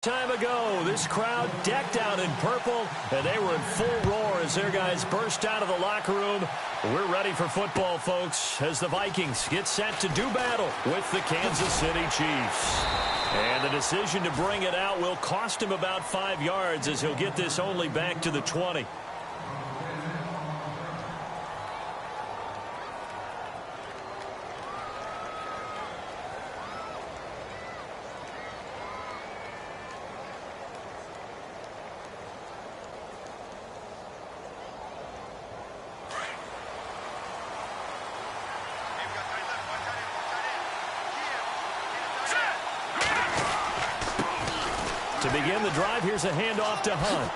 Time ago, this crowd decked out in purple, and they were in full roar as their guys burst out of the locker room. We're ready for football, folks, as the Vikings get set to do battle with the Kansas City Chiefs. And the decision to bring it out will cost him about 5 yards as he'll get this only back to the 20. To begin the drive, here's a handoff to Hunt.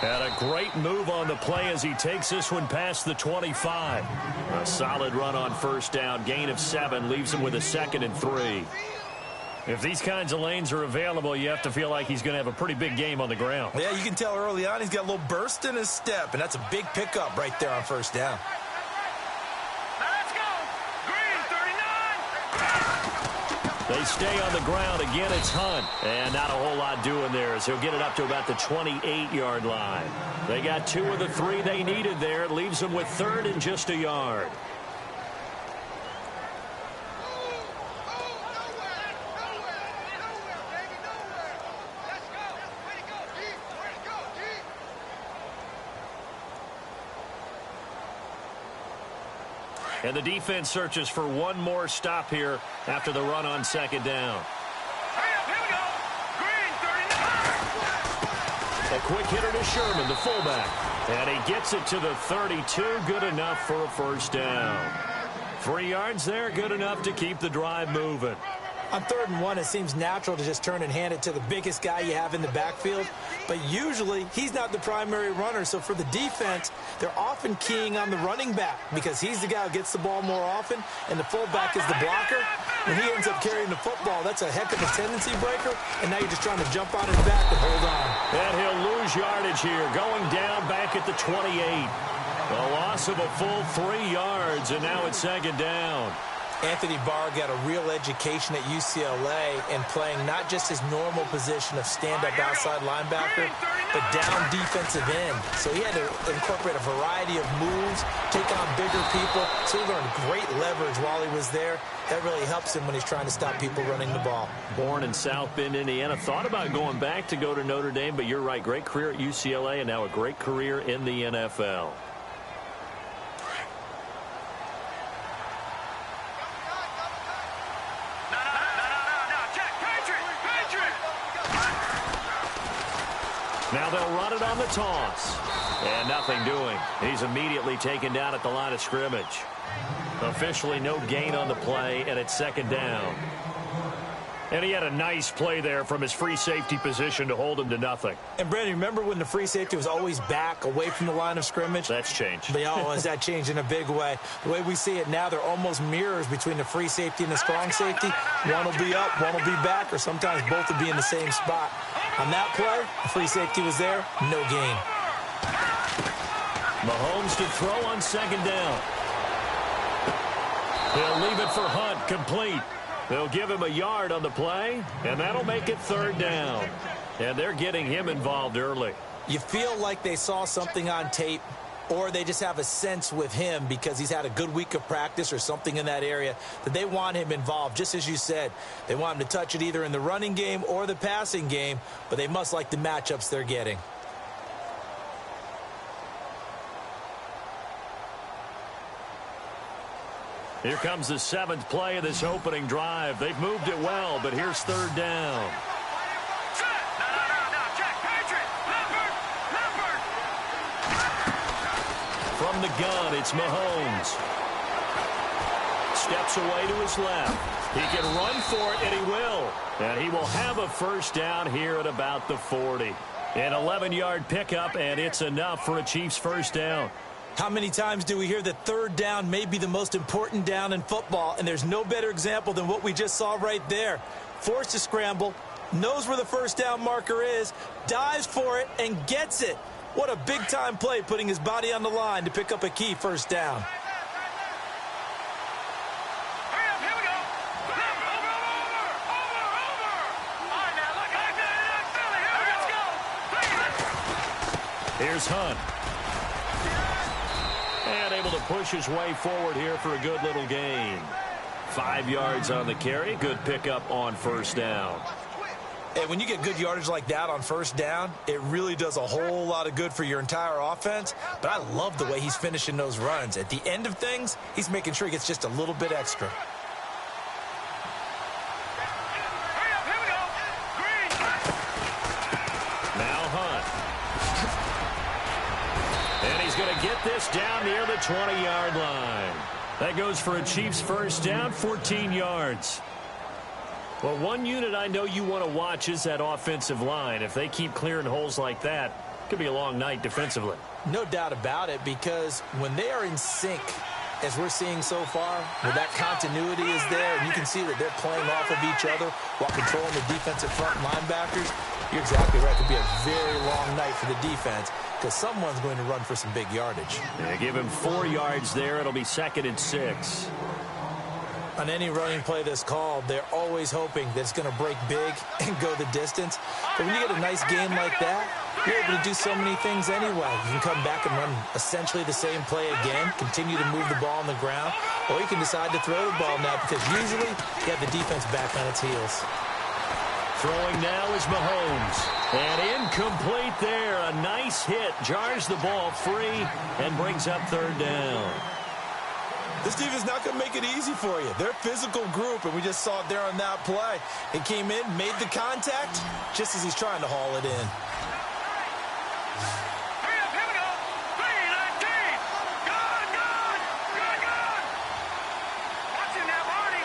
And a great move on the play as he takes this one past the 25. A solid run on first down. Gain of 7 leaves him with a 2nd and 3. If these kinds of lanes are available, you have to feel like he's going to have a pretty big game on the ground. Yeah, you can tell early on he's got a little burst in his step, and that's a big pickup right there on first down. They stay on the ground. Again, it's Hunt. And not a whole lot doing there as he'll get it up to about the 28-yard line. They got 2 of the 3 they needed there. It leaves them with 3rd and just a yard. And the defense searches for one more stop here after the run on 2nd down. Here we go. Green, 39. A quick hitter to Sherman, the fullback. And he gets it to the 32. Good enough for a first down. 3 yards there, good enough to keep the drive moving. On 3rd and 1, it seems natural to just turn and hand it to the biggest guy you have in the backfield. But usually, he's not the primary runner. So for the defense, they're often keying on the running back because he's the guy who gets the ball more often, and the fullback is the blocker. When he ends up carrying the football, that's a heck of a tendency breaker, and now you're just trying to jump on his back and hold on. And he'll lose yardage here, going down back at the 28. A loss of a full 3 yards, and now it's 2nd down. Anthony Barr got a real education at UCLA in playing not just his normal position of stand-up outside linebacker, but down defensive end. So he had to incorporate a variety of moves, take on bigger people. So he learned great leverage while he was there. That really helps him when he's trying to stop people running the ball. Born in South Bend, Indiana. Thought about going back to go to Notre Dame, but you're right. Great career at UCLA and now a great career in the NFL. Now they'll run it on the toss. And nothing doing. He's immediately taken down at the line of scrimmage. Officially no gain on the play, and it's 2nd down. And he had a nice play there from his free safety position to hold him to nothing. And, Brandon, remember when the free safety was always back away from the line of scrimmage? That's changed. But, has that changed in a big way? The way we see it now, they're almost mirrors between the free safety and the strong safety. One will be up, one will be back, or sometimes both will be in the same spot. On that play, the free safety was there, no gain. Mahomes to throw on 2nd down. He'll leave it for Hunt, complete. They'll give him a yard on the play, and that'll make it 3rd down. And they're getting him involved early. You feel like they saw something on tape, or they just have a sense with him because he's had a good week of practice or something in that area that they want him involved. Just as you said, they want him to touch it either in the running game or the passing game, but they must like the matchups they're getting. Here comes the 7th play of this opening drive. They've moved it well, but here's 3rd down. From the gun, it's Mahomes. Steps away to his left. He can run for it, and he will. And he will have a first down here at about the 40. An 11-yard pickup, and it's enough for a Chiefs first down. How many times do we hear that 3rd down may be the most important down in football, and there's no better example than what we just saw right there. Forced to scramble, knows where the first down marker is, dives for it, and gets it. What a big-time play, putting his body on the line to pick up a key first down. Here we go. Over. Here's Hunt. And able to push his way forward here for a good little gain. 5 yards on the carry. Good pickup on first down. And when you get good yardage like that on first down, it really does a whole lot of good for your entire offense. But I love the way he's finishing those runs. At the end of things, he's making sure he gets just a little bit extra. Now Hunt. And he's going to get this down near the 20-yard line. That goes for a Chiefs first down, 14 yards. Well, one unit I know you want to watch is that offensive line. If they keep clearing holes like that, it could be a long night defensively. No doubt about it, because when they are in sync, as we're seeing so far, where that continuity is there, and you can see that they're playing off of each other while controlling the defensive front linebackers, you're exactly right. It could be a very long night for the defense because someone's going to run for some big yardage. Yeah, give him 4 yards there. It'll be 2nd and 6. On any running play that's called, they're always hoping that it's going to break big and go the distance. But when you get a nice game like that, you're able to do so many things anyway. You can come back and run essentially the same play again, continue to move the ball on the ground, or you can decide to throw the ball now because usually you have the defense back on its heels. Throwing now is Mahomes. And incomplete there. A nice hit. Jars the ball free and brings up 3rd down. This defense is not going to make it easy for you. They're a physical group, and we just saw it there on that play. It came in, made the contact, just as he's trying to haul it in. Here we go. 3-19. Good. Watch him now, Barney.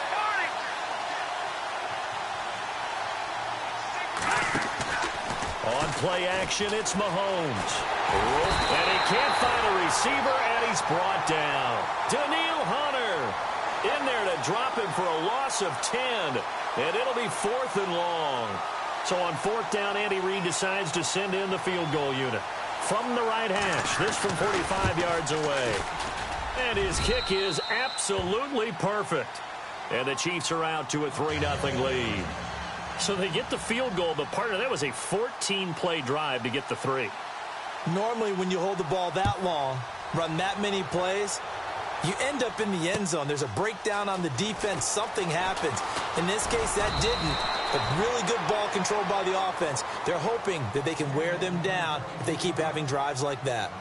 On play action, it's Mahomes. And he can't find a receiver, and he's brought down. Daniil Hunter in there to drop him for a loss of 10. And it'll be 4th and long. So on 4th down, Andy Reid decides to send in the field goal unit. From the right hash, this from 45 yards away. And his kick is absolutely perfect. And the Chiefs are out to a 3-0 lead. So they get the field goal, but part of that was a 14-play drive to get the 3. Normally, when you hold the ball that long, run that many plays, you end up in the end zone. There's a breakdown on the defense. Something happens. In this case, that didn't. But really good ball control by the offense. They're hoping that they can wear them down if they keep having drives like that.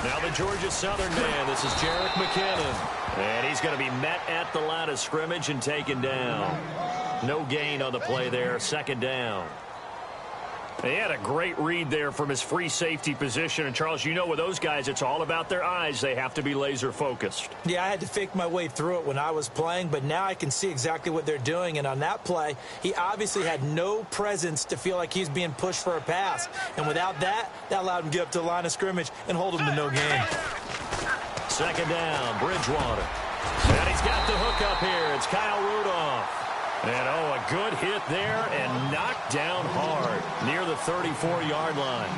Now the Georgia Southern man, this is Jerick McKinnon. And he's going to be met at the line of scrimmage and taken down. No gain on the play there, 2nd down. He had a great read there from his free safety position. And, Charles, you know with those guys, it's all about their eyes. They have to be laser focused. Yeah, I had to fake my way through it when I was playing, but now I can see exactly what they're doing. And on that play, he obviously had no presence to feel like he's being pushed for a pass. And without that, that allowed him to get up to the line of scrimmage and hold him to no gain. 2nd down, Bridgewater. And he's got the hook up here. It's Kyle Rudolph. And, oh, a good hit there and knocked down hard near the 34-yard line.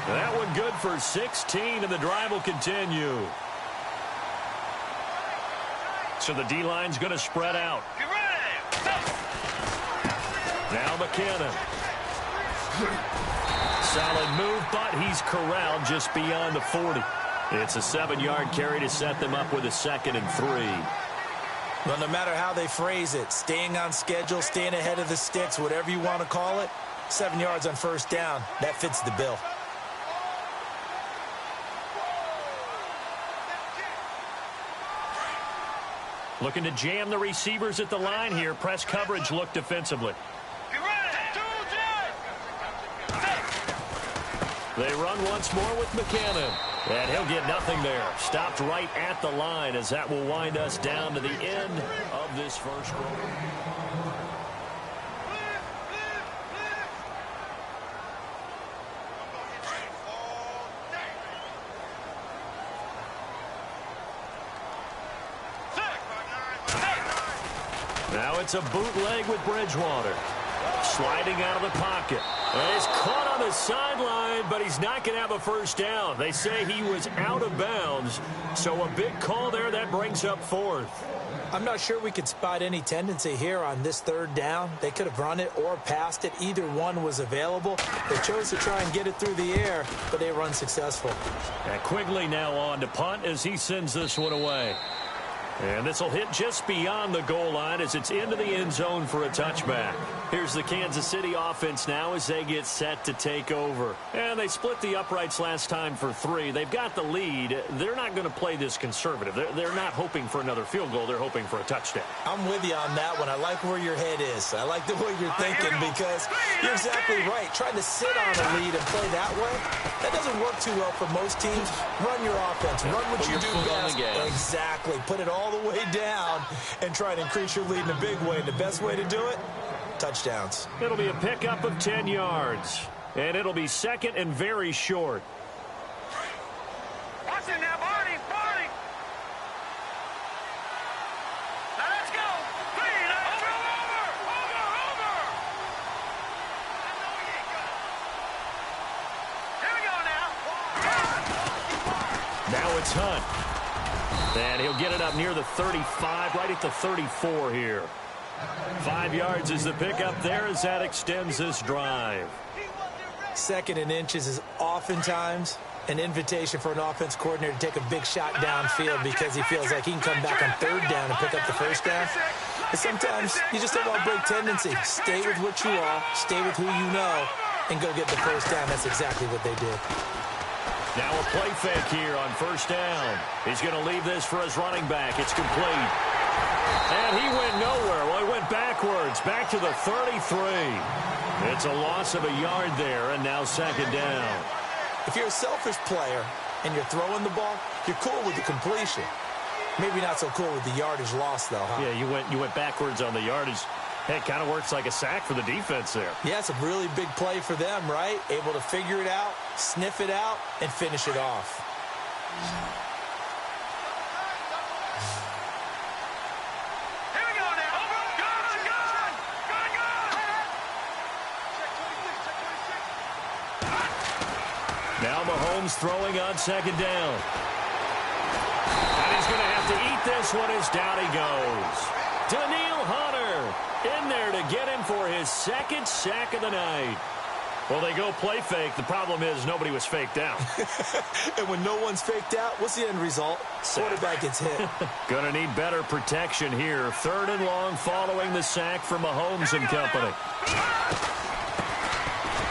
And that one good for 16, and the drive will continue. So the D-line's going to spread out. Now McKinnon. Solid move, but he's corralled just beyond the 40. It's a 7-yard carry to set them up with a 2nd and 3. Well, no matter how they phrase it, staying on schedule, staying ahead of the sticks, whatever you want to call it, 7 yards on first down, that fits the bill. Looking to jam the receivers at the line here. Press coverage look defensively. They run once more with McKinnon. And he'll get nothing there. Stopped right at the line as that will wind us down to the end of this first quarter. Now it's a bootleg with Bridgewater. Sliding out of the pocket. And he's caught on the sideline, but he's not going to have a first down. They say he was out of bounds, so a big call there. That brings up fourth. I'm not sure we could spot any tendency here on this third down. They could have run it or passed it. Either one was available. They chose to try and get it through the air, but they were unsuccessful. And Quigley now on to punt as he sends this one away. And this will hit just beyond the goal line as it's into the end zone for a touchback. Here's the Kansas City offense now as they get set to take over. And they split the uprights last time for 3. They've got the lead. They're not going to play this conservative. They're not hoping for another field goal. They're hoping for a touchdown. I'm with you on that one. I like where your head is. I like the way you're thinking because you're exactly right. Trying to sit on a lead and play that way, that doesn't work too well for most teams. Run your offense. Run what you do best. Exactly. Put it all the way down and try to increase your lead in a big way. And the best way to do it, touchdowns. It'll be a pickup of 10 yards. And it'll be second and very short. Watch it now, Barney. Barney. Now let's go. Over. Here we go now. Now it's Hunt. And he'll get it up near the 35, right at the 34 here. 5 yards is the pickup there as that extends this drive. Second and inches is oftentimes an invitation for an offense coordinator to take a big shot downfield because he feels like he can come back on third down and pick up the first down. But sometimes you just don't want to break tendency. Stay with what you are, stay with who you know, and go get the first down. That's exactly what they did. Now a play fake here on first down. He's going to leave this for his running back. It's complete. And he went nowhere. Well, he went backwards, back to the 33. It's a loss of a yard there, and now second down. If you're a selfish player and you're throwing the ball, you're cool with the completion. Maybe not so cool with the yardage loss, though, huh? Yeah, you went backwards on the yardage. Hey, it kind of works like a sack for the defense there. Yeah, it's a really big play for them, right? Able to figure it out, sniff it out, and finish it off. Here we go now. Good. Now Mahomes throwing on second down. And he's going to have to eat this one as down he goes. Daniil Hunter in there to get him for his second sack of the night. Well, they go play fake. The problem is nobody was faked out. And when no one's faked out, what's the end result? Quarterback gets hit. Going to need better protection here. Third and long following the sack from Mahomes and company.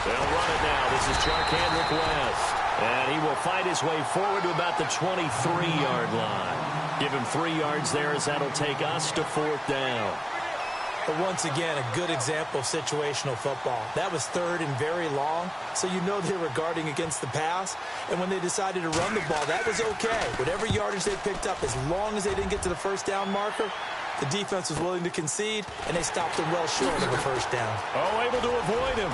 They'll run it now. This is Charkandrick West. And he will fight his way forward to about the 23-yard line. Give him 3 yards there as that'll take us to fourth down. But once again, a good example of situational football. That was third and very long, so you know they were guarding against the pass. And when they decided to run the ball, that was okay. Whatever yardage they picked up, as long as they didn't get to the first down marker, the defense was willing to concede, and they stopped them well short of a first down. Oh, able to avoid him.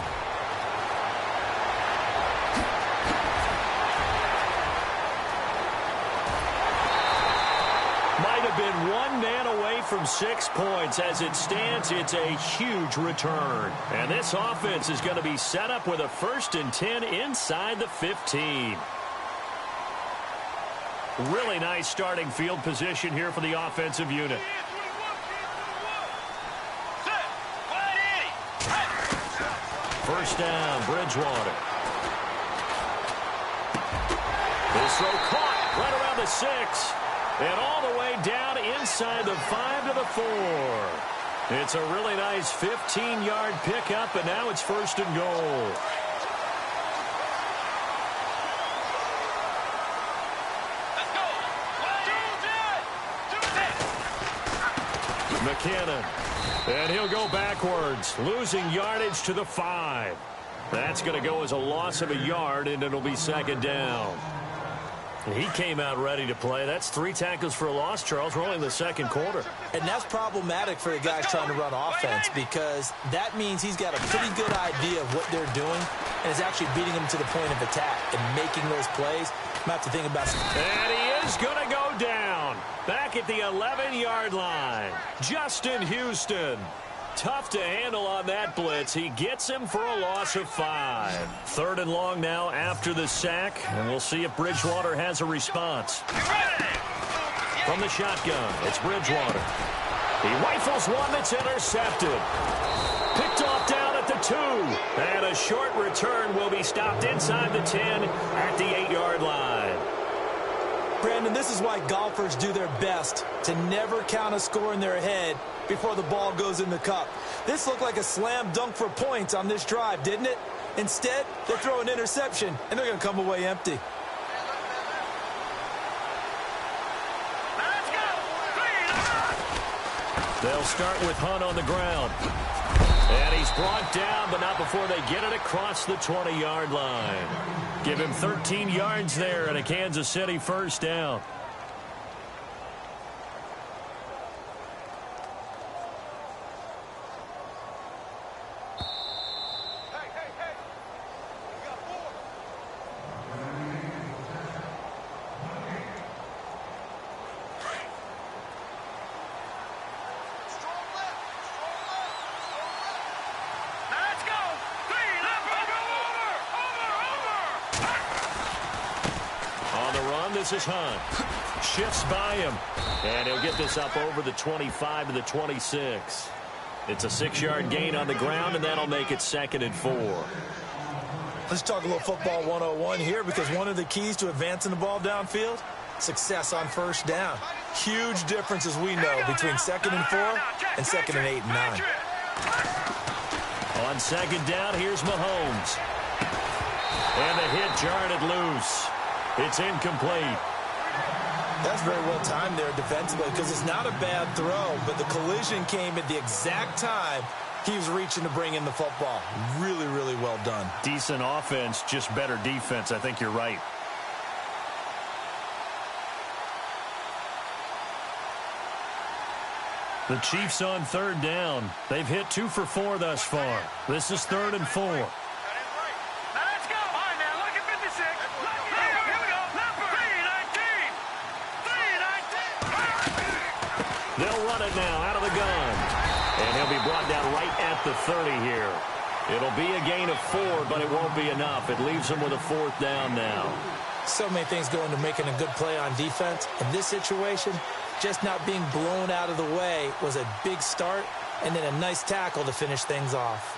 Might have been one man away from 6 points. As it stands, it's a huge return. And this offense is going to be set up with a 1st and 10 inside the 15. Really nice starting field position here for the offensive unit. First down, Bridgewater. This throw caught right around the 6. And all the way down inside the 5 to the 4. It's a really nice 15-yard pickup, and now it's 1st and goal. Let's go. 1, 2, 3. McKinnon. And he'll go backwards, losing yardage to the 5. That's going to go as a loss of a yard, and it'll be second down. He came out ready to play. That's 3 tackles for a loss, Charles. We're only in the second quarter. And that's problematic for the guys trying to run offense because that means he's got a pretty good idea of what they're doing and is actually beating them to the point of attack and making those plays. You might have to think about some. And he is going to go down back at the 11-yard line. Justin Houston. Tough to handle on that blitz. He gets him for a loss of 5. 3rd and long now after the sack, and we'll see if Bridgewater has a response. From the shotgun, it's Bridgewater. He rifles one that's intercepted. Picked off down at the 2. And a short return will be stopped inside the 10 at the 8-yard line. Brandon, this is why golfers do their best to never count a score in their head before the ball goes in the cup. This looked like a slam dunk for points on this drive, didn't it? Instead, they throw an interception, and they're going to come away empty. They'll start with Hunt on the ground. And he's brought down, but not before they get it across the 20-yard line. Give him 13 yards there and a Kansas City first down. This is Hunt. Shifts by him. And he'll get this up over the 25 to the 26. It's a 6-yard gain on the ground, and that'll make it 2nd and 4. Let's talk a little football 101 here, because one of the keys to advancing the ball downfield, success on first down. Huge difference, as we know, between 2nd and 4 and 2nd and 8 and 9. On 2nd down, here's Mahomes. And the hit jarred it loose. It's incomplete. That's very well timed there defensively, because it's not a bad throw, but the collision came at the exact time he was reaching to bring in the football. Really, really well done. Decent offense, just better defense. I think you're right. The Chiefs on 3rd down. They've hit 2 for 4 thus far. This is 3rd and 4. They'll run it now out of the gun. And he'll be brought down right at the 30 here. It'll be a gain of 4, but it won't be enough. It leaves him with a 4th down now. So many things go into making a good play on defense. In this situation, just not being blown out of the way was a big start, and then a nice tackle to finish things off.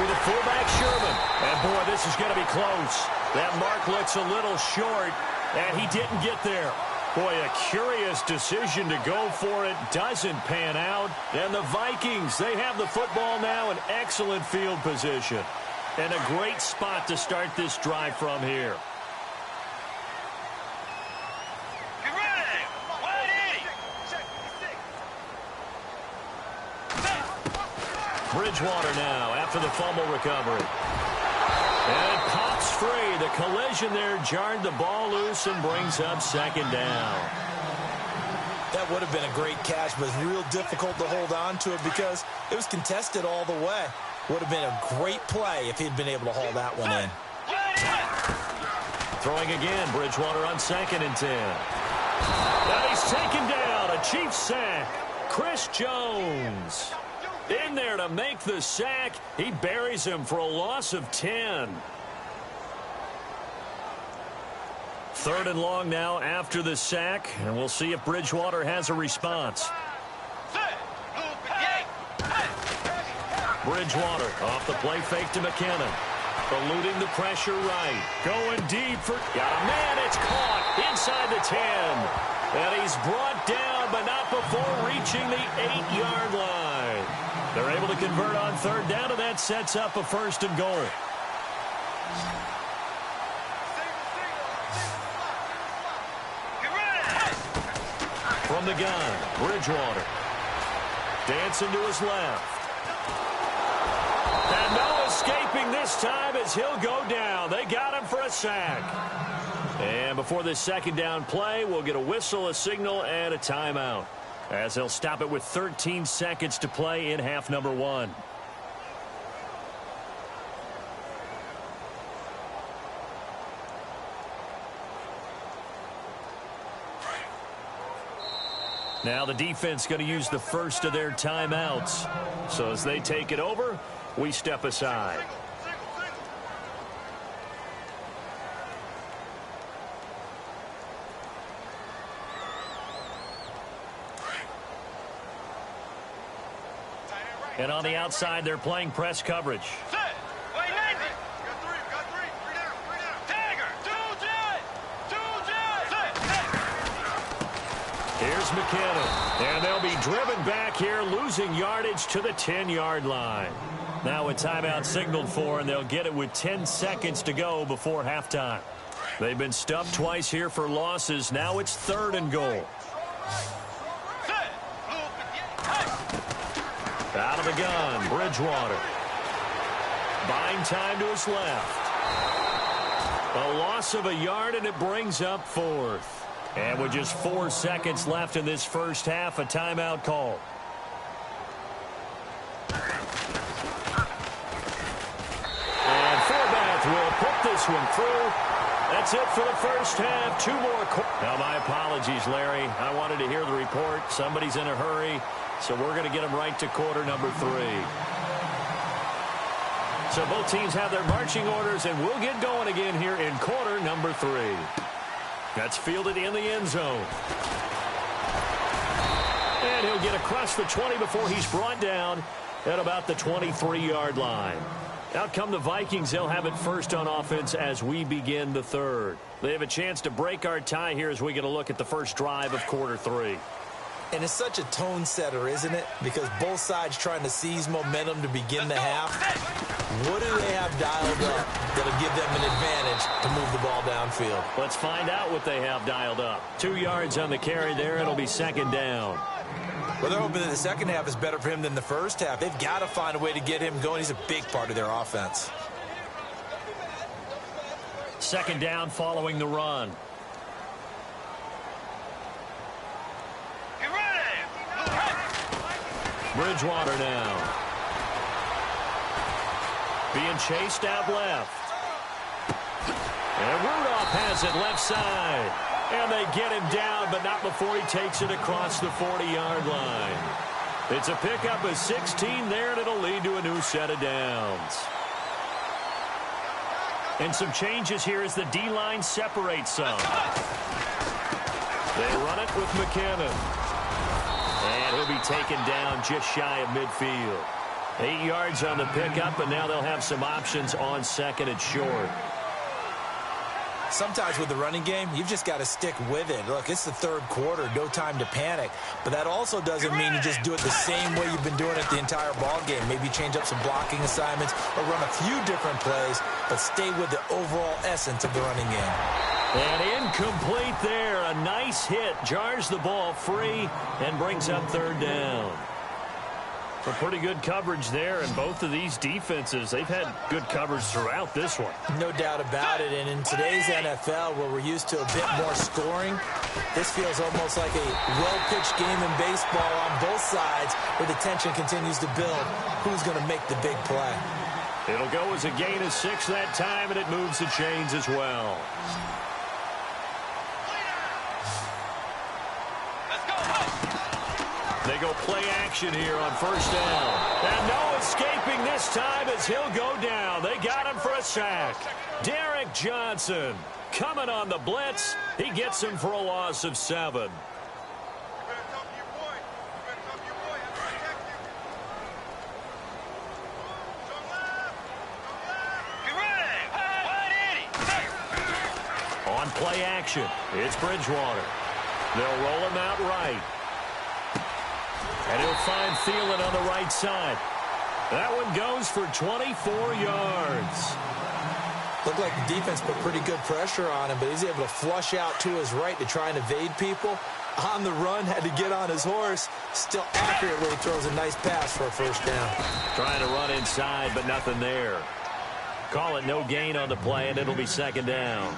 With a fullback, Sherman. And, boy, this is going to be close. That mark looks a little short, and he didn't get there. Boy, a curious decision to go for it. Doesn't pan out. And the Vikings, they have the football now in excellent field position. And a great spot to start this drive from here. Bridgewater now after the fumble recovery. And it pops free. The collision there jarred the ball loose and brings up 2nd down. That would have been a great catch, but it's real difficult to hold on to it because it was contested all the way. Would have been a great play if he'd been able to haul that one in. Throwing again, Bridgewater on 2nd and 10. And he's taken down. A Chiefs sack. Chris Jones in there to make the sack. He buries him for a loss of 10. 3rd and long now after the sack, and we'll see if Bridgewater has a response. Bridgewater off the play fake to McKinnon. Eluding the pressure right. Going deep for... Got a man. It's caught inside the 10. And he's brought down, but not before reaching the 8-yard line. They're able to convert on 3rd down, and that sets up a 1st and goal. From the gun, Bridgewater. Dancing to his left. And no escaping this time as he'll go down. They got him for a sack. And before this 2nd down play, we'll get a whistle, a signal, and a timeout. as they'll stop it with 13 seconds to play in half number 1. Now the defense going to use the first of their timeouts. So as they take it over, we step aside. And on the outside, they're playing press coverage. Here's McKinnon, and they'll be driven back here, losing yardage to the 10-yard line. Now a timeout signaled for, and they'll get it with 10 seconds to go before halftime. They've been stuffed twice here for losses. Now it's 3rd and goal. Out of the gun, Bridgewater. Buying time to his left. A loss of a yard, and it brings up 4th. And with just 4 seconds left in this first half, a timeout call. And Forbath will put this one through. That's it for the first half. 2 more. Now, my apologies, Larry. I wanted to hear the report. Somebody's in a hurry, so we're going to get them right to quarter number 3. So both teams have their marching orders, and we'll get going again here in quarter number 3. That's fielded in the end zone. And he'll get across the 20 before he's brought down at about the 23-yard line. Out come the Vikings. They'll have it first on offense as we begin the 3rd. They have a chance to break our tie here as we get a look at the first drive of quarter 3. And it's such a tone setter, isn't it? Because both sides trying to seize momentum to begin the half. What do they have dialed up that'll give them an advantage to move the ball downfield? Let's find out what they have dialed up. 2 yards on the carry there. It'll be 2nd down. Well, they're hoping that the second half is better for him than the first half. They've got to find a way to get him going. He's a big part of their offense. 2nd down following the run. Bridgewater now. Being chased out left. And Rudolph has it left side. And they get him down, but not before he takes it across the 40-yard line. It's a pickup of 16 there, and it'll lead to a new set of downs. And some changes here as the D-line separates some. They run it with McKinnon. And he'll be taken down just shy of midfield. 8 yards on the pickup, and now they'll have some options on 2nd and short. Sometimes with the running game, you've just got to stick with it. Look, it's the 3rd quarter, no time to panic. But that also doesn't mean you just do it the same way you've been doing it the entire ball game. Maybe change up some blocking assignments or run a few different plays, but stay with the overall essence of the running game. And incomplete there. A nice hit. Jars the ball free and brings up 3rd down. A pretty good coverage there, and both of these defenses, they've had good coverage throughout this one. No doubt about it, and in today's NFL, where we're used to a bit more scoring, this feels almost like a well-pitched game in baseball on both sides, where the tension continues to build. Who's going to make the big play? It'll go as a gain of 6 that time, and it moves the chains as well. They go play action here on 1st down. And no escaping this time as he'll go down. They got him for a sack. Derek Johnson coming on the blitz. He gets him for a loss of 7. On play action, it's Bridgewater. They'll roll him out right. And he'll find Thielen on the right side. That one goes for 24 yards. Looked like the defense put pretty good pressure on him, but he's able to flush out to his right to try and evade people. On the run, had to get on his horse. Still accurately throws a nice pass for a 1st down. Trying to run inside, but nothing there. Call it no gain on the play, and it'll be 2nd down.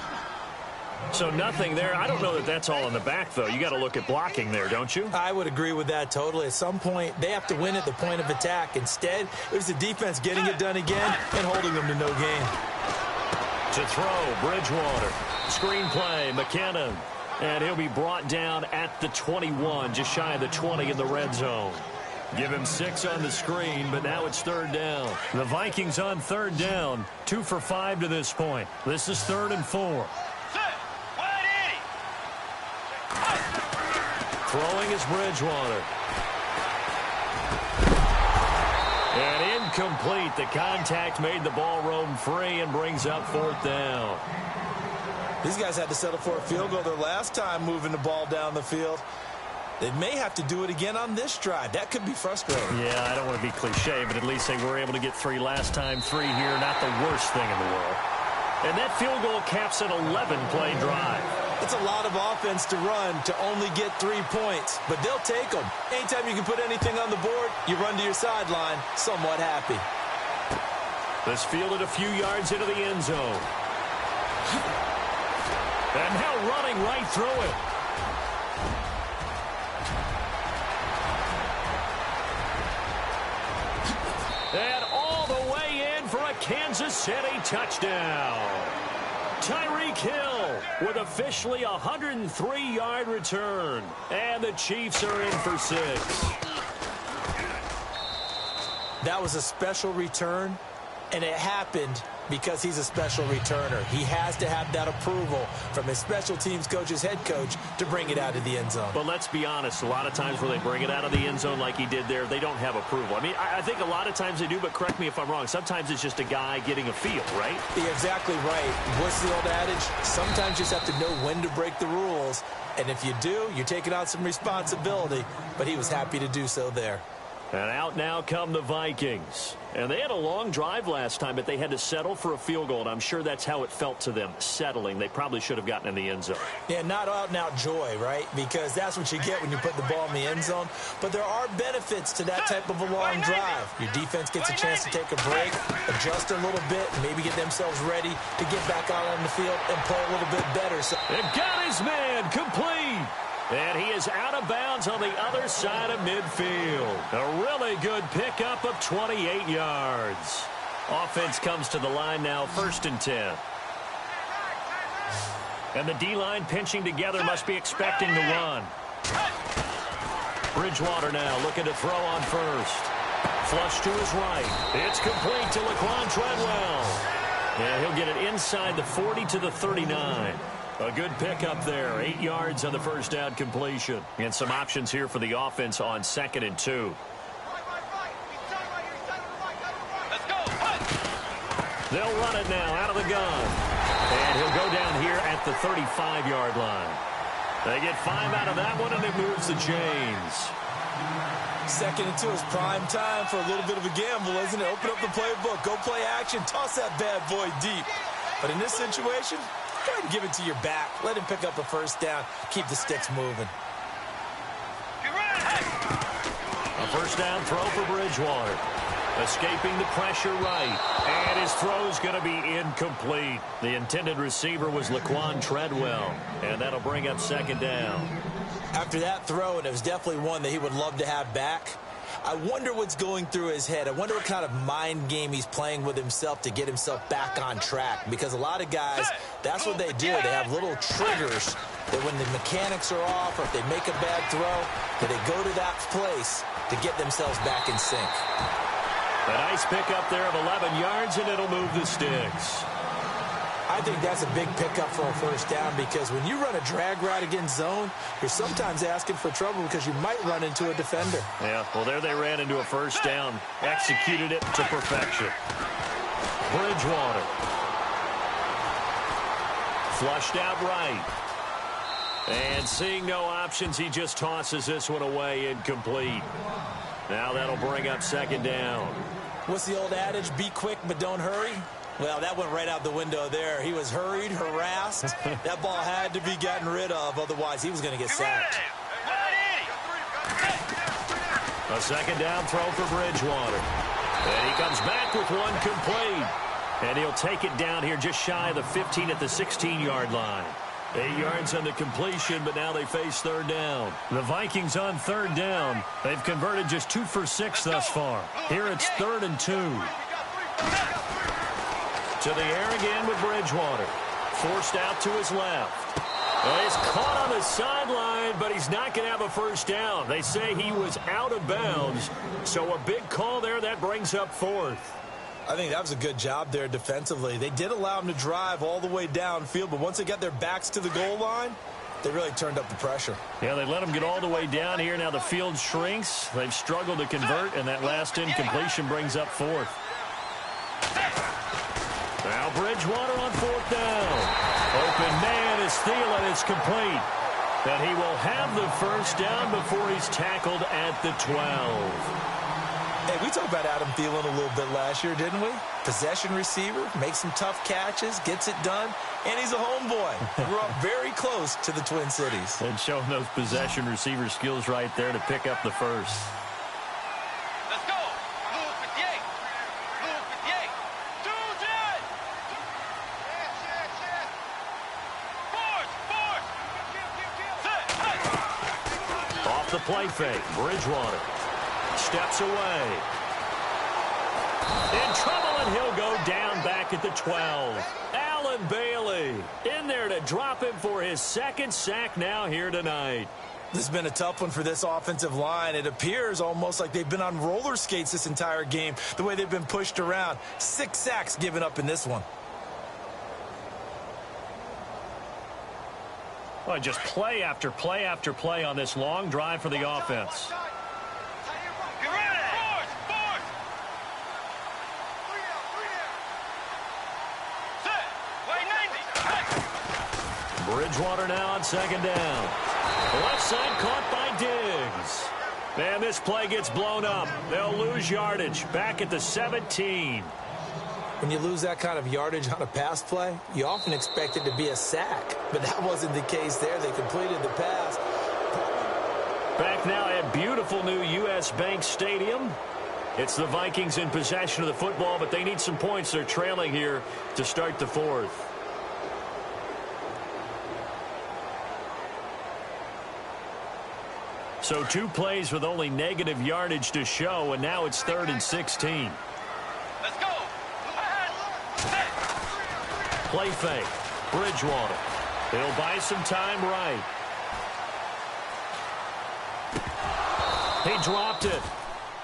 So nothing there. I don't know that that's all in the back, though. You got to look at blocking there, don't you? I would agree with that totally. At some point, they have to win at the point of attack. Instead, it was the defense getting it done again and holding them to no gain. To throw, Bridgewater. Screen play, McKinnon. And he'll be brought down at the 21, just shy of the 20 in the red zone. Give him 6 on the screen, but now it's third down. The Vikings on third down, 2 for 5 to this point. This is 3rd and 4. Throwing is Bridgewater. And incomplete. The contact made the ball roam free and brings up 4th down. These guys had to settle for a field goal their last time moving the ball down the field. They may have to do it again on this drive. That could be frustrating. Yeah, I don't want to be cliche, but at least they were able to get 3 last time, 3 here. Not the worst thing in the world. And that field goal caps an 11-play drive. It's a lot of offense to run to only get 3 points, but they'll take them. Anytime you can put anything on the board, you run to your sideline somewhat happy. This fielded a few yards into the end zone. And now running right through it. And all the way in for a Kansas City touchdown. Tyreek Hill with officially a 103-yard return. And the Chiefs are in for 6. That was a special return, and it happened because he's a special returner. He has to have that approval from his special teams coach's head coach to bring it out of the end zone. But let's be honest, a lot of times when they bring it out of the end zone like he did there, they don't have approval. I mean, I think a lot of times they do, but correct me if I'm wrong. Sometimes it's just a guy getting a feel, right? You're exactly right. What's the old adage? Sometimes you just have to know when to break the rules. And if you do, you're taking on some responsibility. But he was happy to do so there. And out now come the Vikings. And they had a long drive last time, but they had to settle for a field goal, and I'm sure that's how it felt to them, settling. They probably should have gotten in the end zone. Yeah, not out-and-out joy, right? Because that's what you get when you put the ball in the end zone. But there are benefits to that type of a long drive. Your defense gets a chance to take a break, adjust a little bit, maybe get themselves ready to get back out on the field and play a little bit better. So they've got his man complete. And he is out of bounds on the other side of midfield. A really good pickup of 28 yards. Offense comes to the line now, 1st and 10. And the D-line pinching together must be expecting the run. Bridgewater now looking to throw on first. Flush to his right. It's complete to Laquan Treadwell. And he'll get it inside the 40 to the 39. A good pickup there. 8 yards on the first down completion. And some options here for the offense on 2nd and 2. Let's go. They'll run it now out of the gun. And he'll go down here at the 35-yard line. They get 5 out of that one, and it moves the chains. 2nd and 2 is prime time for a little bit of a gamble, isn't it? Open up the playbook, go play action, toss that bad boy deep. But in this situation, go ahead and give it to your back. Let him pick up a first down. Keep the sticks moving. A first down throw for Bridgewater. Escaping the pressure right. And his throw's going to be incomplete. The intended receiver was Laquan Treadwell. And that'll bring up 2nd down. After that throw, and it was definitely one that he would love to have back, I wonder what's going through his head. I wonder what kind of mind game he's playing with himself to get himself back on track. Because a lot of guys, that's what they do. They have little triggers that when the mechanics are off or if they make a bad throw, that they go to that place to get themselves back in sync. A nice pickup there of 11 yards, and it'll move the sticks. I think that's a big pickup for a first down because when you run a drag route against zone, you're sometimes asking for trouble because you might run into a defender. Yeah, well, there they ran into a first down. Executed it to perfection. Bridgewater. Flushed out right. And seeing no options, he just tosses this one away incomplete. Now that'll bring up 2nd down. What's the old adage? Be quick, but don't hurry. Well, that went right out the window there. He was hurried, harassed. That ball had to be gotten rid of, otherwise he was going to get sacked. A 2nd down throw for Bridgewater. And he comes back with one complete. And he'll take it down here just shy of the 15 at the 16-yard line. 8 yards on the completion, but now they face third down. The Vikings on third down. They've converted just 2 for 6 thus far. Here it's 3rd and 2. To the air again with Bridgewater. Forced out to his left. Well, he's caught on the sideline, but he's not going to have a first down. They say he was out of bounds. So a big call there. That brings up 4th. I think that was a good job there defensively. They did allow him to drive all the way downfield, but once they got their backs to the goal line, they really turned up the pressure. Yeah, they let him get all the way down here. Now the field shrinks. They've struggled to convert, and that last incompletion brings up 4th. Now Bridgewater on 4th down. Open man is Thielen. It's complete. And he will have the first down before he's tackled at the 12. Hey, we talked about Adam Thielen a little bit last year, didn't we? Possession receiver, makes some tough catches, gets it done, and he's a homeboy. Grew up very close to the Twin Cities. And showing those possession receiver skills right there to pick up the first. Let's go. Move 58. Move 58. Do that. Force. Off the play fake, Bridgewater steps away. In trouble, and he'll go down back at the 12. Allen Bailey in there to drop him for his 2nd sack now here tonight. This has been a tough one for this offensive line. It appears almost like they've been on roller skates this entire game, the way they've been pushed around. 6 sacks given up in this one. Well, just play after play after play on this long drive for the offense. Bridgewater now on 2nd down. Left side caught by Diggs. And this play gets blown up. They'll lose yardage back at the 17. When you lose that kind of yardage on a pass play, you often expect it to be a sack. But that wasn't the case there. They completed the pass. Back now at beautiful new U.S. Bank Stadium. It's the Vikings in possession of the football, but they need some points. They're trailing here to start the 4th. So 2 plays with only negative yardage to show, and now it's 3rd and 16. Let's go. Play fake. Bridgewater. He'll buy some time right. He dropped it.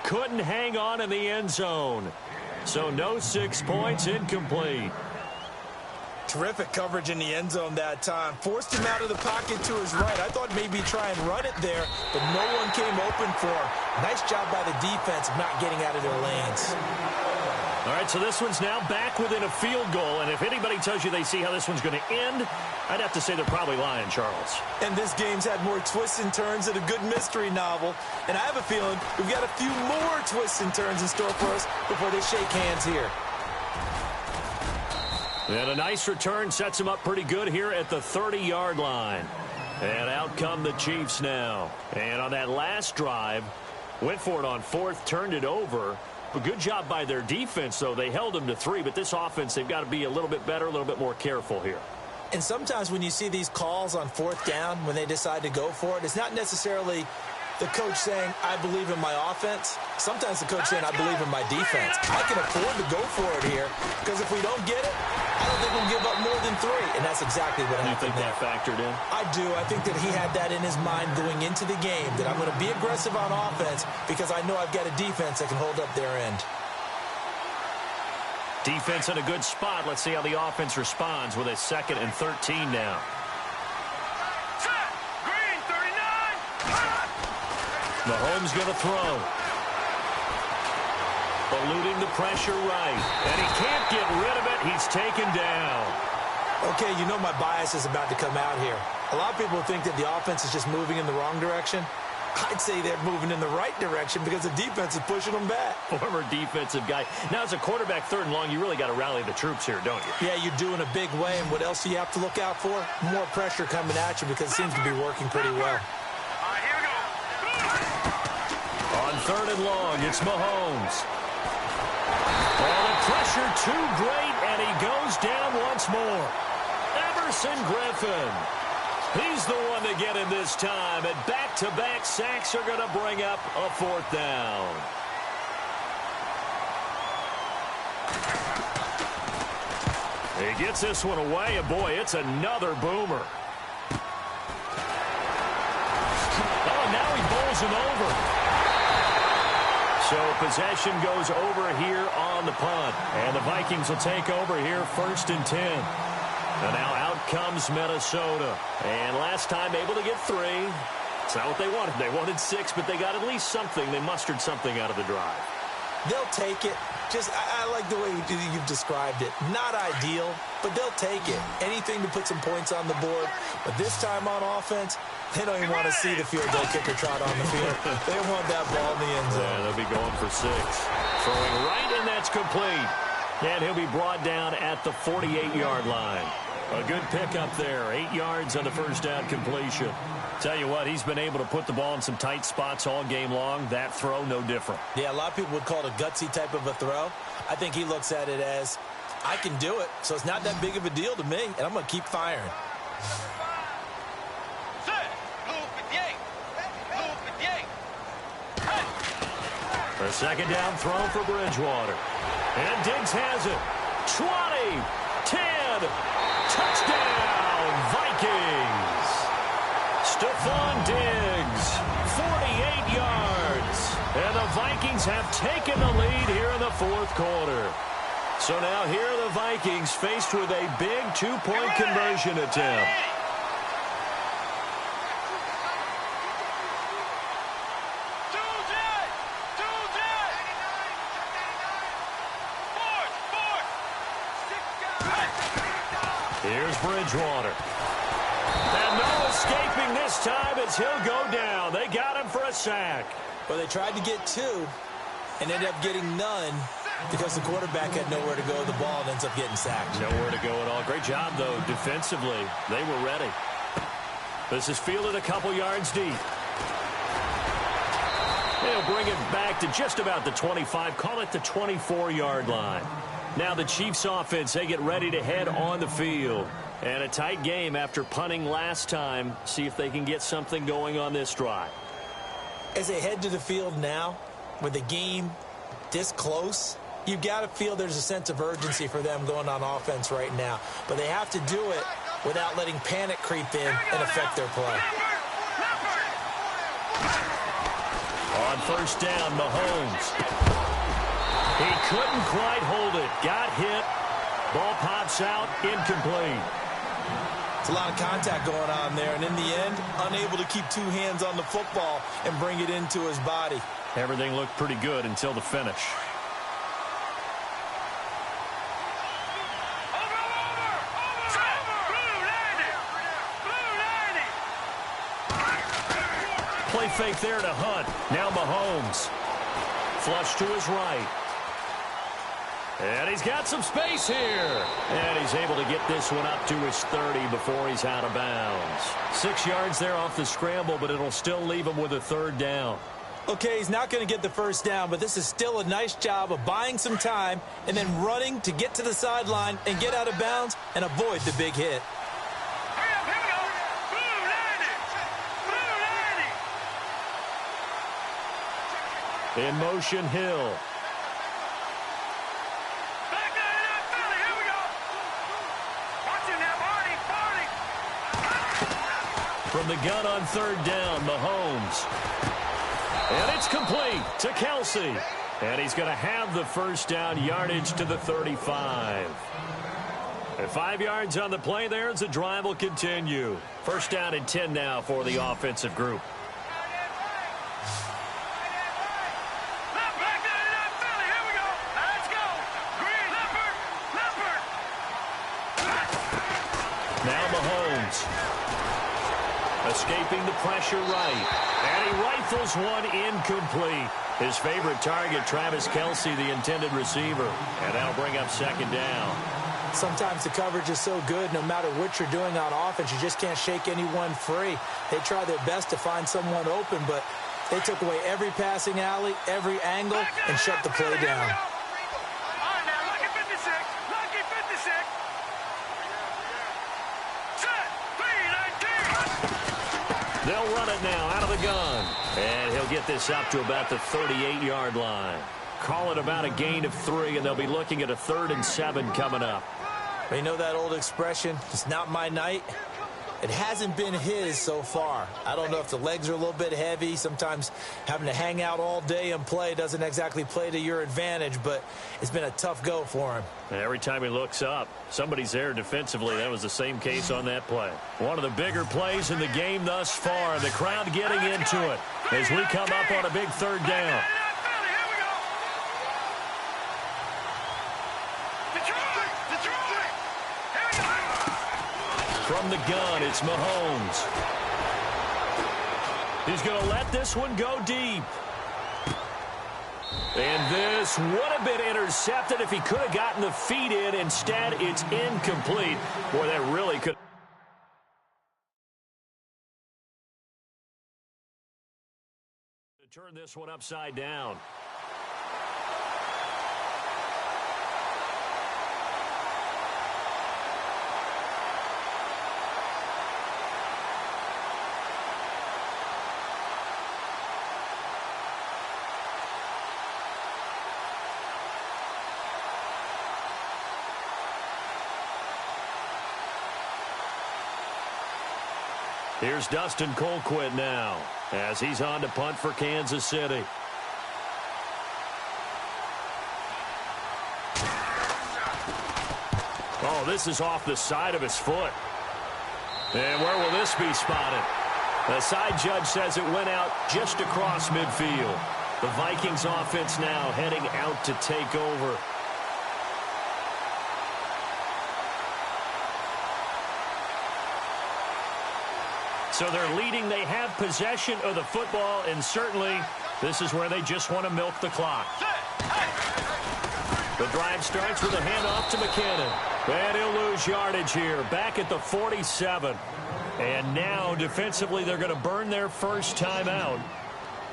Couldn't hang on in the end zone. So no 6 points, incomplete. Terrific coverage in the end zone that time. Forced him out of the pocket to his right. I thought maybe try and run it there, but no one came open for him. Nice job by the defense of not getting out of their lanes. All right, so this one's now back within a field goal, and if anybody tells you they see how this one's going to end, I'd have to say they're probably lying, Charles. And this game's had more twists and turns than a good mystery novel, and I have a feeling we've got a few more twists and turns in store for us before they shake hands here. And a nice return sets him up pretty good here at the 30-yard line. And out come the Chiefs now. And on that last drive, went for it on 4th, turned it over. A good job by their defense, though. They held them to 3, but this offense, they've got to be a little bit better, a little bit more careful here. And sometimes when you see these calls on 4th down, when they decide to go for it, it's not necessarily the coach saying, I believe in my offense. Sometimes the coach saying, I believe in my defense. I can afford to go for it here, because if we don't get it, I don't think we'll give up more than 3. And that's exactly what happened. You think that factored in? I do. I think that he had that in his mind going into the game, that I'm going to be aggressive on offense because I know I've got a defense that can hold up their end. Defense in a good spot. Let's see how the offense responds with a 2nd and 13 now. Green 39. Mahomes going to throw. Eluding the pressure right. And he can't get rid of it. He's taken down. Okay, you know my bias is about to come out here. A lot of people think that the offense is just moving in the wrong direction. I'd say they're moving in the right direction because the defense is pushing them back. Former defensive guy. Now, as a quarterback 3rd and long, you really got to rally the troops here, don't you? Yeah, you do in a big way. And what else do you have to look out for? More pressure coming at you because it seems to be working pretty well. All right, here we go. On 3rd and long, it's Mahomes. Oh, the pressure too great, and he goes down once more. Ever Everson Griffin. He's the one to get him this time, and back-to-back sacks are going to bring up a 4th down. He gets this one away, and boy, it's another boomer. Oh, now he bowls him over. So possession goes over here on the punt, and the Vikings will take over here 1st and 10. And now out comes Minnesota. And last time able to get 3. It's not what they wanted. They wanted 6, but they got at least something. They mustered something out of the drive. They'll take it. I like the way you've described it. Not ideal, but they'll take it. Anything to put some points on the board. But this time on offense, they don't even want to see the field goal kicker trot on the field. They want that ball in the end zone. Yeah, they'll be going for 6. Throwing right, and that's complete. And he'll be brought down at the 48-yard line. A good pickup there. 8 yards on the first down completion. Tell you what, he's been able to put the ball in some tight spots all game long. That throw, no different. Yeah, a lot of people would call it a gutsy type of a throw. I think he looks at it as, I can do it, so it's not that big of a deal to me, and I'm going to keep firing. A second down throw for Bridgewater. And Diggs has it. 20, 10, touchdown, Vikings. Stephon Diggs, 48 yards. And the Vikings have taken the lead here in the 4th quarter. So now here are the Vikings faced with a big 2-point conversion attempt. Here's Bridgewater. And no escaping this time as he'll go down. They got him for a sack. Well, they tried to get 2 and ended up getting none because the quarterback had nowhere to go with the ball and ends up getting sacked. Nowhere to go at all. Great job, though, defensively. They were ready. This is fielded a couple yards deep. They'll bring it back to just about the 25. Call it the 24-yard line. Now the Chiefs offense, they get ready to head on the field. And a tight game after punting last time. See if they can get something going on this drive. As they head to the field now, with the game this close, you've got to feel there's a sense of urgency for them going on offense right now. But they have to do it without letting panic creep in and affect their play. On first down, Mahomes. He couldn't quite hold it. Got hit. Ball pops out. Incomplete. It's a lot of contact going on there, and in the end, unable to keep 2 hands on the football and bring it into his body. Everything looked pretty good until the finish. Play fake there to Hunt. Now Mahomes. Flush to his right. And he's got some space here. And he's able to get this one up to his 30 before he's out of bounds. 6 yards there off the scramble, but it'll still leave him with a 3rd down. Okay, he's not going to get the first down, but this is still a nice job of buying some time and then running to get to the sideline and get out of bounds and avoid the big hit. In motion, Hill. From the gun on 3rd down, Mahomes. And it's complete to Kelsey. And he's going to have the first down, yardage to the 35. And 5 yards on the play there as the drive will continue. First down and 10 now for the offensive group. Now Mahomes. Escaping the pressure right. And he rifles one incomplete. His favorite target, Travis Kelsey, the intended receiver. And that'll bring up 2nd down. Sometimes the coverage is so good, no matter what you're doing on offense, you just can't shake anyone free. They try their best to find someone open, but they took away every passing alley, every angle, and shut the play down. They'll run it now out of the gun. And he'll get this up to about the 38-yard line. Call it about a gain of 3, and they'll be looking at a 3rd and 7 coming up. You know that old expression, it's not my night? It hasn't been his so far. I don't know if the legs are a little bit heavy. Sometimes having to hang out all day and play doesn't exactly play to your advantage, but it's been a tough go for him. And every time he looks up, somebody's there defensively. That was the same case on that play. One of the bigger plays in the game thus far. The crowd getting into it as we come up on a big 3rd down. From the gun, it's Mahomes. He's going to let this one go deep. And this would have been intercepted if he could have gotten the feet in. Instead, it's incomplete. Boy, that really could. Turn this one upside down. Here's Dustin Colquitt now as he's on to punt for Kansas City. Oh, this is off the side of his foot. And where will this be spotted? The side judge says it went out just across midfield. The Vikings offense now heading out to take over. So they're leading. They have possession of the football, and certainly this is where they just want to milk the clock. The drive starts with a handoff to McKinnon. And he'll lose yardage here, back at the 47. And now, defensively, they're going to burn their first time out.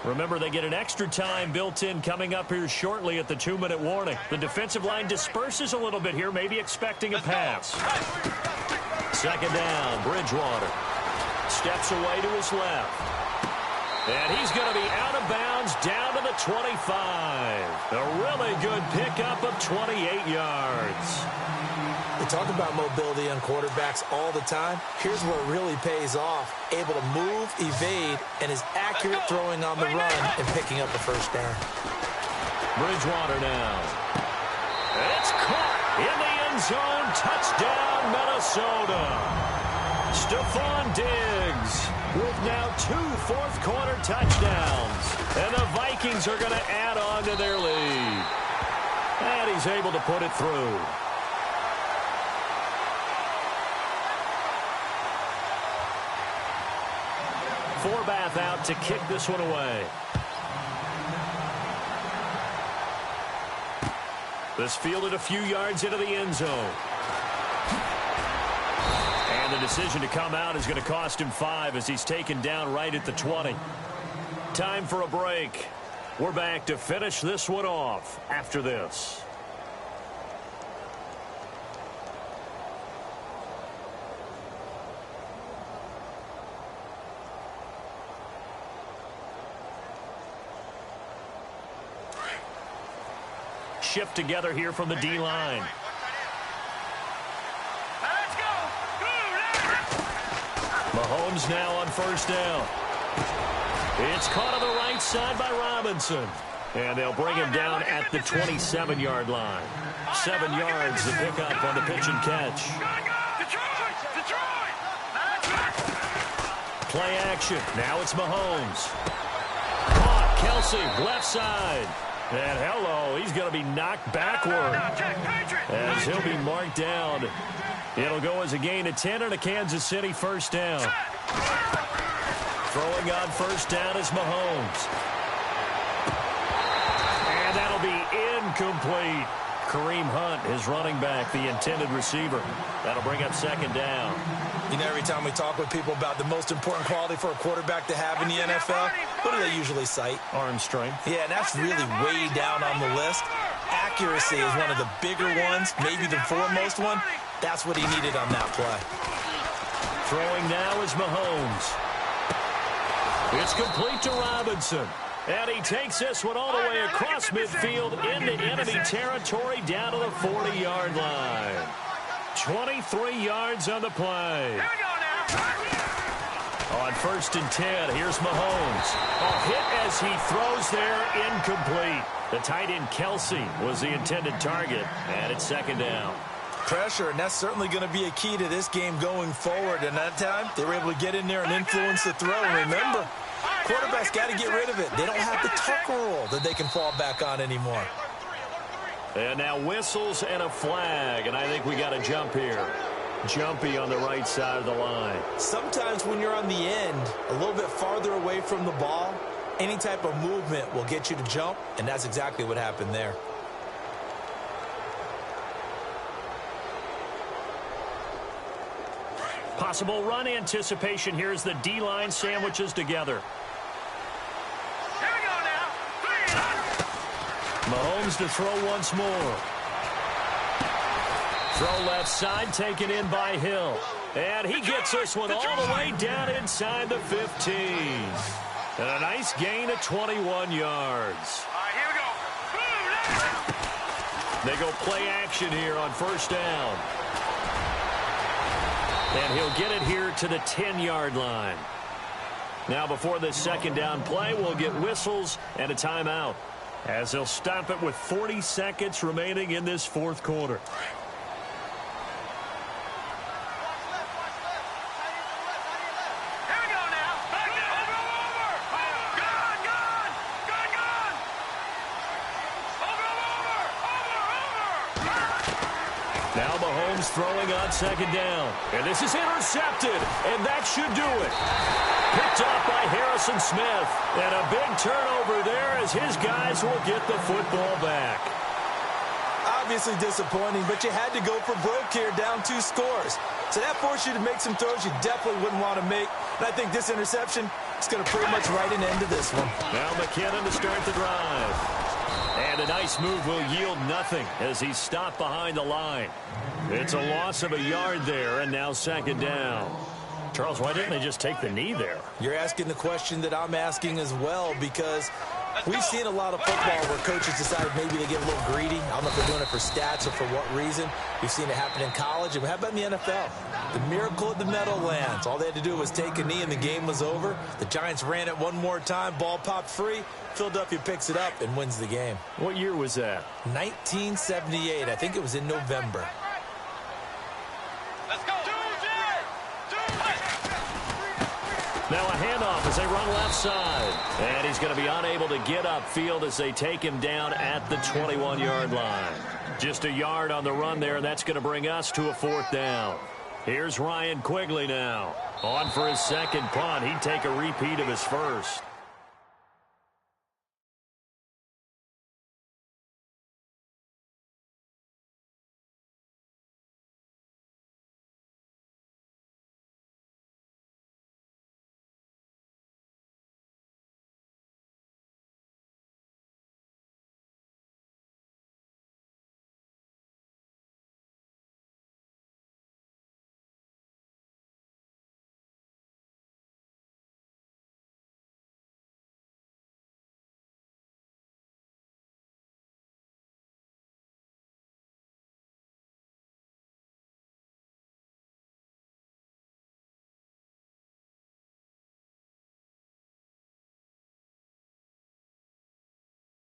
Remember, they get an extra time built in coming up here shortly at the 2-minute warning. The defensive line disperses a little bit here, maybe expecting a pass. 2nd down, Bridgewater. Steps away to his left. And he's going to be out of bounds down to the 25. A really good pickup of 28 yards. We talk about mobility on quarterbacks all the time. Here's where it really pays off. Able to move, evade, and is accurate throwing on the run and picking up a first down. Bridgewater now. It's caught in the end zone. Touchdown, Minnesota. Stephon Diggs with now 2 fourth-quarter touchdowns. And the Vikings are going to add on to their lead. And he's able to put it through. Forbath out to kick this one away. This fielded a few yards into the end zone. And the decision to come out is going to cost him 5 as he's taken down right at the 20. Time for a break. We're back to finish this one off after this. Shift together here from the D-line. Mahomes now on first down. It's caught on the right side by Robinson. And they'll bring him down at the 27-yard line. 7 yards to pick up on the pitch and catch. Play action. Now it's Mahomes. Caught. Kelsey, left side. And hello, he's going to be knocked backward as he'll be marked down. It'll go as a gain of 10 and a Kansas City first down. Throwing on first down is Mahomes. And that'll be incomplete. Kareem Hunt, his running back, the intended receiver. That'll bring up 2nd down. You know, every time we talk with people about the most important quality for a quarterback to have in the NFL, what do they usually cite? Arm strength. Yeah, and that's really way down on the list. Accuracy is one of the bigger ones, maybe the foremost one. That's what he needed on that play. Throwing now is Mahomes. It's complete to Robinson. And he takes this one all the way across midfield into enemy territory down to the 40-yard line. 23 yards on the play. Here we go now. On 1st and 10, here's Mahomes. A hit as he throws there, incomplete. The tight end Kelsey was the intended target, and it's 2nd down. Pressure, and that's certainly going to be a key to this game going forward. And that time, they were able to get in there and influence the throw. And remember, quarterbacks got to get rid of it. They don't have the tuck roll that they can fall back on anymore. And now whistles and a flag, and I think we got a jump here. Jumpy on the right side of the line. Sometimes when you're on the end, a little bit farther away from the ball, any type of movement will get you to jump, and that's exactly what happened there. Possible run anticipation here as the D-line sandwiches together. Here we go now. 3. Mahomes to throw once more. Throw left side, taken in by Hill. And he gets this one all the way down inside the 15. And a nice gain of 21 yards. All right, here we go. They go play action here on 1st down. And he'll get it here to the 10-yard line. Now before this 2nd down play, we'll get whistles and a timeout, as they'll stop it with 40 seconds remaining in this 4th quarter. Here we go now. Over. Gone. Over. Now Mahomes throwing on 2nd down. And this is intercepted, and that should do it. Picked off by Harrison Smith. And a big turnover there as his guys will get the football back. Obviously disappointing, but you had to go for broke here, down 2 scores. So that forced you to make some throws you definitely wouldn't want to make. And I think this interception is going to pretty much write an end to this one. Now McKinnon to start the drive. And a nice move will yield nothing as he's stopped behind the line. It's a loss of a yard there, and now 2nd down. Charles, why didn't they just take the knee there? You're asking the question that I'm asking as well, because we've seen a lot of football where coaches decide maybe they get a little greedy. I don't know if they're doing it for stats or for what reason. We've seen it happen in college. And how about in the NFL? The miracle of the Meadowlands. All they had to do was take a knee and the game was over. The Giants ran it one more time. Ball popped free. Philadelphia picks it up and wins the game. What year was that? 1978. I think it was in November. Let's go. Now a handoff as they run left side. And he's going to be unable to get upfield as they take him down at the 21-yard line. Just a yard on the run there, and that's going to bring us to a 4th down. Here's Ryan Quigley now. On for his 2nd punt. He'd take a repeat of his first.